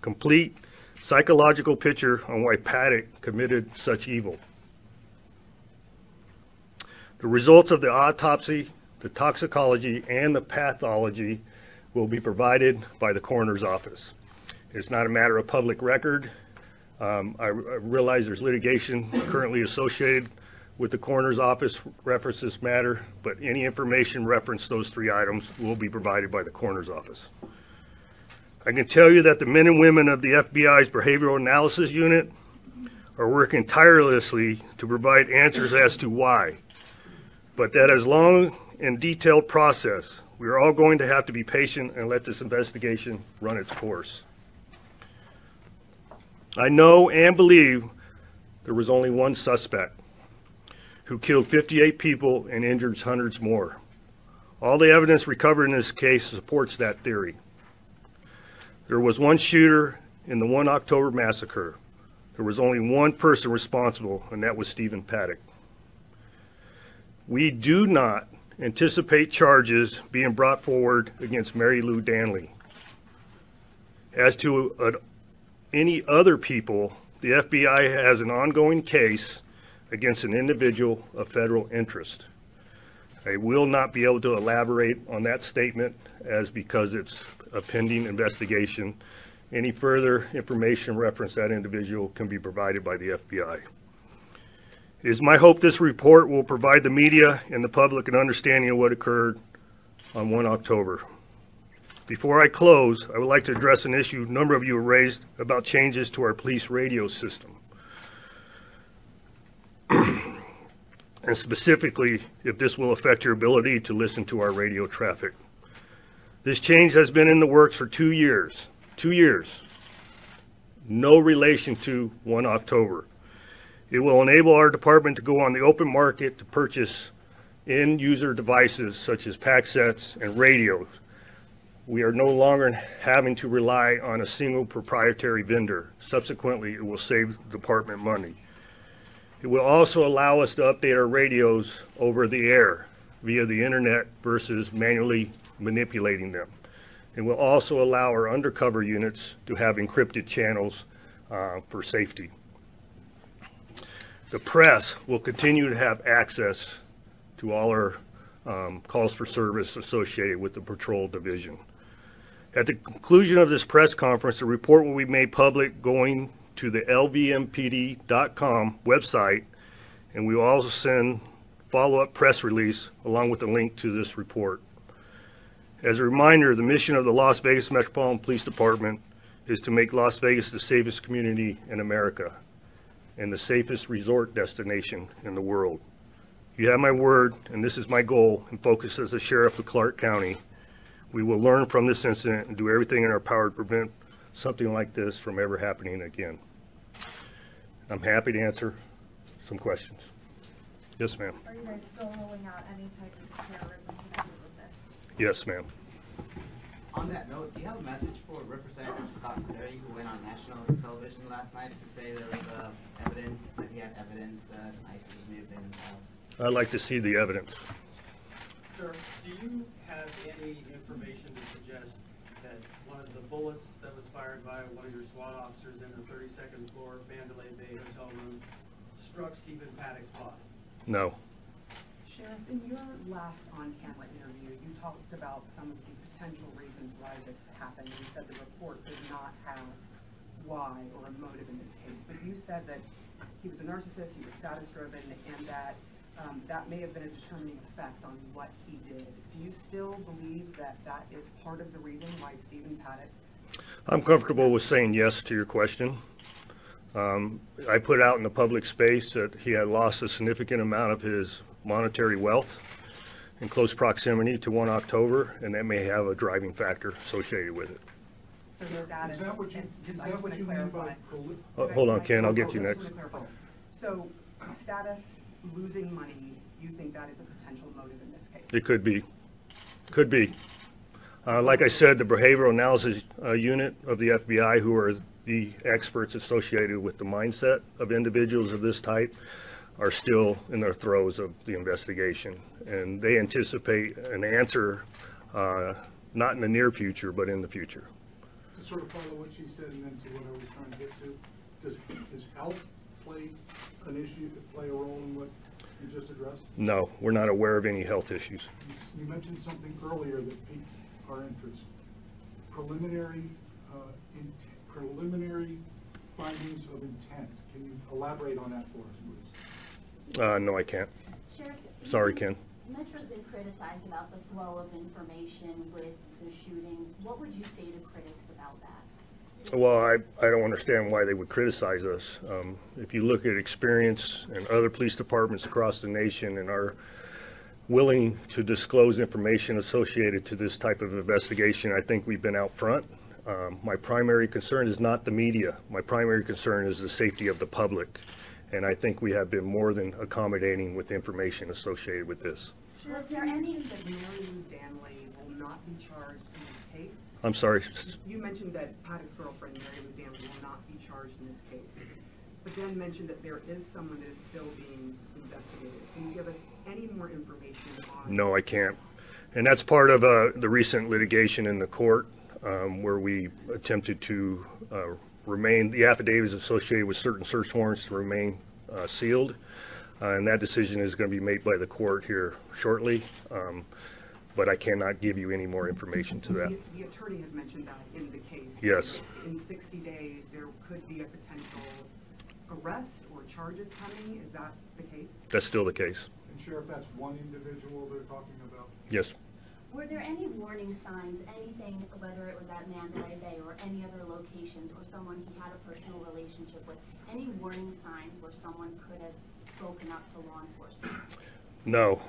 complete psychological picture on why Paddock committed such evil. The results of the autopsy, the toxicology, and the pathology will be provided by the coroner's office. It's not a matter of public record. I realize there's litigation currently associated with the coroner's office reference this matter, but any information referenced those three items will be provided by the coroner's office. I can tell you that the men and women of the FBI's Behavioral Analysis Unit are working tirelessly to provide answers as to why, but that as long and detailed process, we are all going to have to be patient and let this investigation run its course. I know and believe there was only one suspect who killed 58 people and injured hundreds more. All the evidence recovered in this case supports that theory. There was one shooter in the 1 October massacre. There was only one person responsible, and that was Stephen Paddock. We do not anticipate charges being brought forward against Mary Lou Danley. As to any other people, the FBI has an ongoing case against an individual of federal interest. I will not be able to elaborate on that statement because it's a pending investigation. Any further information reference that individual can be provided by the FBI. It is my hope this report will provide the media and the public an understanding of what occurred on 1 October. Before I close, I would like to address an issue a number of you have raised about changes to our police radio system. And specifically, if this will affect your ability to listen to our radio traffic. This change has been in the works for 2 years. 2 years. No relation to 1 October. It will enable our department to go on the open market to purchase end-user devices such as pack sets and radios. We are no longer having to rely on a single proprietary vendor. Subsequently, it will save the department money. It will also allow us to update our radios over the air via the internet versus manually manipulating them. It will also allow our undercover units to have encrypted channels for safety. The press will continue to have access to all our calls for service associated with the patrol division. At the conclusion of this press conference, the report will be made public going to the lvmpd.com website, and we will also send follow-up press release along with a link to this report. As a reminder, the mission of the Las Vegas Metropolitan Police Department is to make Las Vegas the safest community in America and the safest resort destination in the world. You have my word, and this is my goal and focus as the Sheriff of Clark County. We will learn from this incident and do everything in our power to prevent something like this from ever happening again. I'm happy to answer some questions. Yes, ma'am. Are you guys still rolling out any type of terrorism to do with this? Yes, ma'am. On that note, do you have a message for Representative Scott Perry, who went on national television last night to say there was evidence, that he had evidence that ISIS may have been involved? I'd like to see the evidence. Sir, do you have any information to suggest that one of the bullets that was fired by one of your SWAT officers in the 32nd floor Mandalay Bay hotel room struck Stephen Paddock's body? No. Sheriff, in your last on-camera interview, you talked about some of the potential reasons why this happened. You said the report did not have why or a motive in this case, but you said that he was a narcissist, he was status-driven, and that that may have been a determining effect on what he did. Do you still believe that that is part of the reason why Stephen Paddock? I'm comfortable with saying yes to your question. I put out in the public space that he had lost a significant amount of his monetary wealth in close proximity to 1 October, and that may have a driving factor associated with it. So the status, Is that what you mean by Hold on, Ken, I'll get you next. So status, losing money, you think that is a potential motive in this case? It could be. Could be. Like I said, the Behavioral Analysis Unit of the FBI, who are the experts associated with the mindset of individuals of this type, are still in their throes of the investigation. And they anticipate an answer, not in the near future, but in the future. sort of follow what she said and then to what I was trying to get to. Does health play a role in what you just addressed? No, we're not aware of any health issues. You mentioned something earlier that piqued our interest. Preliminary findings of intent. Can you elaborate on that for us, please? No, I can't. Sheriff, Sorry, Ken. Metro's been criticized about the flow of information with the shooting. What would you say to critics about that? Well, I don't understand why they would criticize us. If you look at experience and other police departments across the nation and are willing to disclose information associated to this type of investigation, I think we've been out front. My primary concern is not the media. My primary concern is the safety of the public. And I think we have been more than accommodating with information associated with this. Was there any? That Mary Lou Danley will not be charged in this case? I'm sorry. You mentioned that Paddock's girlfriend, Mary Lou Danley, will not be charged in this case, but then mentioned that there is someone that is still being investigated. Can you give us any more information on? No, I can't. And that's part of the recent litigation in the court where we attempted to remain, the affidavits associated with certain search warrants to remain sealed. And that decision is going to be made by the court here shortly. But I cannot give you any more information to that. The attorney had mentioned that in the case. Yes. In 60 days, there could be a potential arrest or charges coming. Is that the case? That's still the case. And Sheriff, that's one individual they're talking about? Yes. Were there any warning signs, anything, whether it was at Mandalay Bay or any other locations, or someone he had a personal relationship with, any warning signs where someone could have spoken up to law enforcement? No.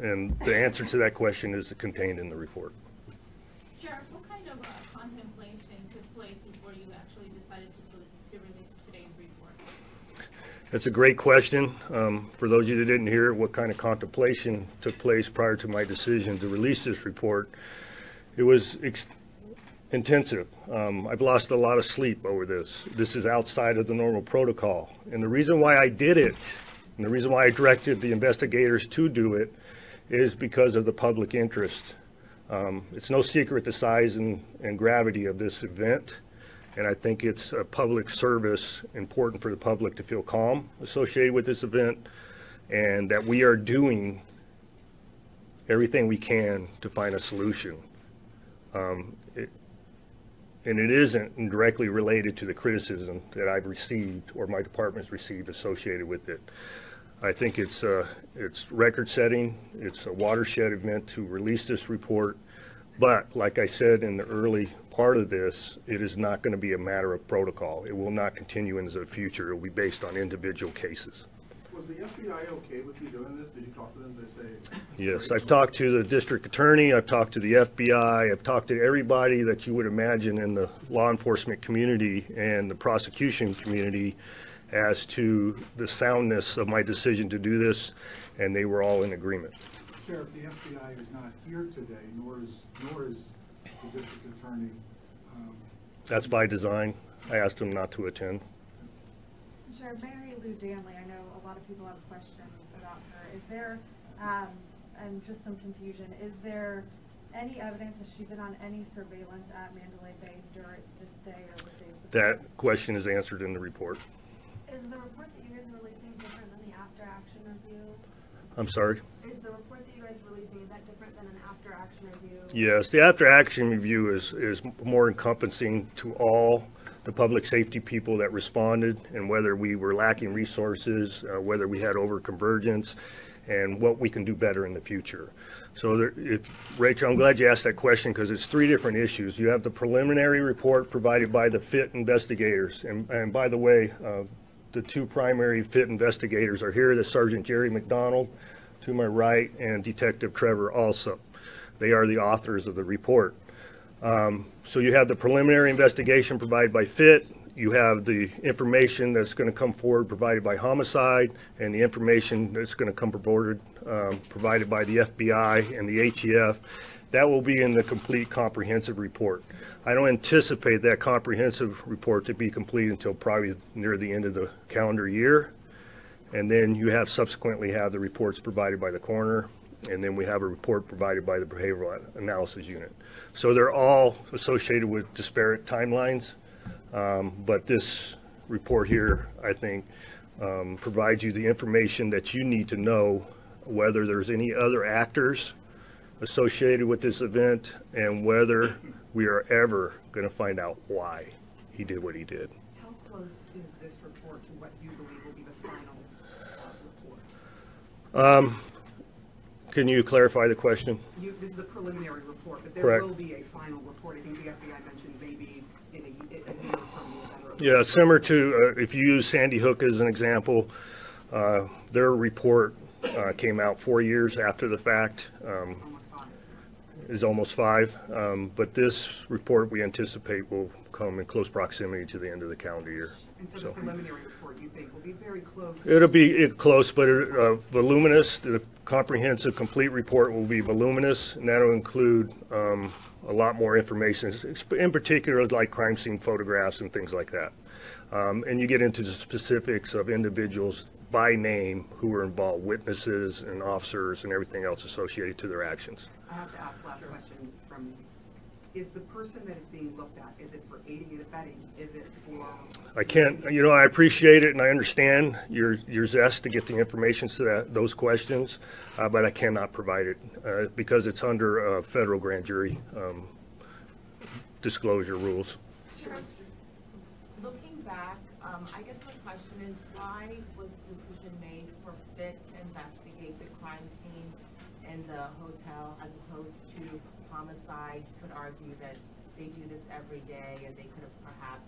And the answer to that question is contained in the report. Sheriff, what kind of contemplation took place before you actually decided to release today's report? That's a great question. For those of you that didn't hear, what kind of contemplation took place prior to my decision to release this report? It was intensive. I've lost a lot of sleep over this. This is outside of the normal protocol. And the reason why I did it, and the reason why I directed the investigators to do it, is because of the public interest. It's no secret the size and gravity of this event. And I think it's a public service, important for the public to feel calm associated with this event, and that we are doing everything we can to find a solution. And it isn't directly related to the criticism that I've received or my department's received associated with it. I think it's record-setting. It's a watershed event to release this report. But like I said in the early part of this, it is not going to be a matter of protocol. It will not continue into the future. It will be based on individual cases. Was the FBI okay with you doing this? Did you talk to them? Did they say? Yes, I've talked to the district attorney. I've talked to the FBI. I've talked to everybody that you would imagine in the law enforcement community and the prosecution community as to the soundness of my decision to do this, and they were all in agreement. Sheriff, the FBI is not here today, nor is the district attorney. That's by design. I asked him not to attend. Sure, Mary Lou Danley, I know a lot of people have questions about her. Is there, and just some confusion, is there any evidence that she's been on any surveillance at Mandalay Bay during this day or the days before? That question is answered in the report. Is the report that you guys are releasing different than the after-action review? I'm sorry? Is the report that you guys are releasing, is that different than an after-action review? Yes, the after-action review is more encompassing to all the public safety people that responded, and whether we were lacking resources, whether we had overconvergence, and what we can do better in the future. So Rachel, I'm glad you asked that question, because it's three different issues. You have the preliminary report provided by the FIT investigators, and by the way, the two primary FIT investigators are here, the Sergeant Jerry McDonald to my right and Detective Trevor Alsop. They are the authors of the report. So you have the preliminary investigation provided by FIT, you have the information that's going to come forward provided by Homicide, and the information that's going to come forward provided by the FBI and the ATF. That will be in the complete comprehensive report. I don't anticipate that comprehensive report to be complete until probably near the end of the calendar year. And then you have subsequently have the reports provided by the coroner and then we have a report provided by the Behavioral Analysis Unit. So they're all associated with disparate timelines, but this report here, I think, provides you the information that you need to know whether there's any other actors associated with this event and whether we are ever going to find out why he did what he did. How close is this report to what you believe will be the final report? Can you clarify the question? This is a preliminary report, but there Correct. will be a final report. I think the FBI mentioned maybe in a year from the event. Or Yeah, similar to, if you use Sandy Hook as an example, their report came out 4 years after the fact, almost 5. is almost 5. But this report we anticipate will come in close proximity to the end of the calendar year. And so So the preliminary report, you think, will be very close? it'll be close, but voluminous. The comprehensive, complete report will be voluminous, and that'll include a lot more information, in particular like crime scene photographs and things like that. And you get into the specifics of individuals by name who were involved, witnesses and officers and everything else associated to their actions. I have to ask last question from you. Is the person that is being looked at, is it for aiding and abetting? Is it for? I can't, I appreciate it and I understand your zest to get the information to those questions, but I cannot provide it because it's under federal grand jury disclosure rules. Sure. Looking back, I guess my question is, why was the decision made for FIT to investigate the crime scene in the hotel as opposed to homicide? Could argue that they do this every day and they could have perhaps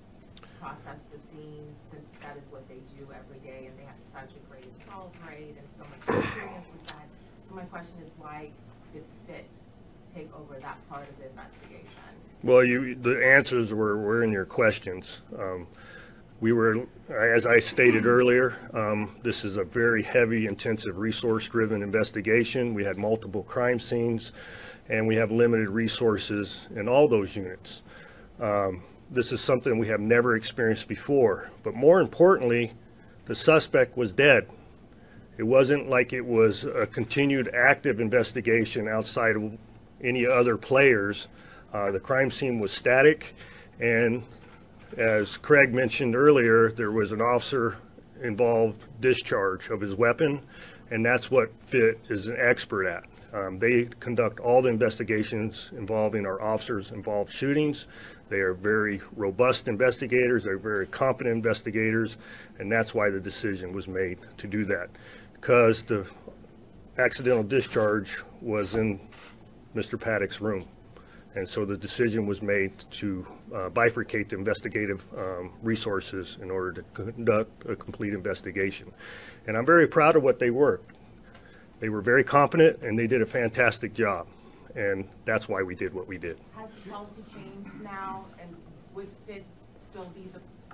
processed the scene since that is what they do every day and they have such a great solve rate and so much experience with that. So my question is, why did FIT take over that part of the investigation? Well, the answers were in your questions. We were, as I stated earlier, this is a very heavy, intensive, resource-driven investigation. We had multiple crime scenes, and we have limited resources in all those units. This is something we have never experienced before. But more importantly, the suspect was dead. It wasn't like it was a continued active investigation outside of any other players. The crime scene was static, and as Craig mentioned earlier, there was an officer involved discharge of his weapon, and that's what FIT is an expert at. They conduct all the investigations involving our officers involved shootings. They are very robust investigators, they're very competent investigators, and that's why the decision was made to do that. Because the accidental discharge was in Mr. Paddock's room. And so the decision was made to bifurcate the investigative resources in order to conduct a complete investigation. And I'm very proud of what they worked. They were very competent and they did a fantastic job. And that's why we did what we did. Has the policy changed now, and would FIT still be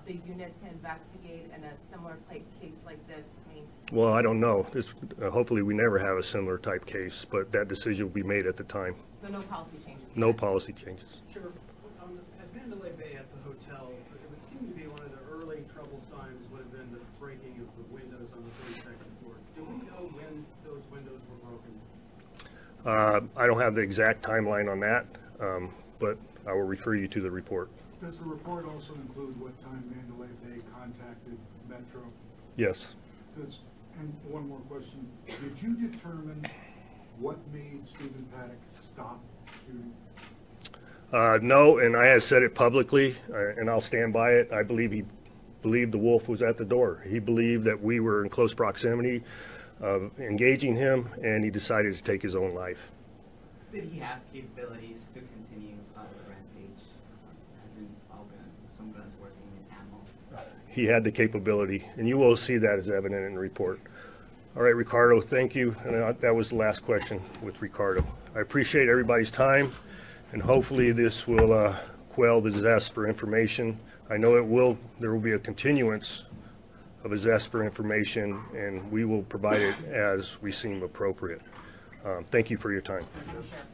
the unit to investigate in a similar case like this? I mean, Well, I don't know. Hopefully we never have a similar type case, but that decision will be made at the time. so no policy changes? No policy changes. Sure. At Mandalay Bay at the hotel, it would seem to be one of the early trouble signs would have been the breaking of the windows on the 32nd floor. Do we know when those windows were broken? I don't have the exact timeline on that, but I will refer you to the report. Does the report also include what time Mandalay Bay contacted Metro? Yes. And one more question. Did you determine what made Stephen Paddock stop shooting? No, and I have said it publicly, and I'll stand by it. I believe he believed the wolf was at the door. He believed that we were in close proximity of engaging him, and he decided to take his own life. Did he have capabilities to continue the rampage, as in all guns, some guns working in ammo? He had the capability, and you will see that as evident in the report. All right, Ricardo, thank you. And that was the last question with Ricardo. I appreciate everybody's time, and hopefully this will quell the zest for information. I know there will be a continuance of a zest for information, and we will provide it as we seem appropriate. Thank you for your time. Thank you, Sheriff.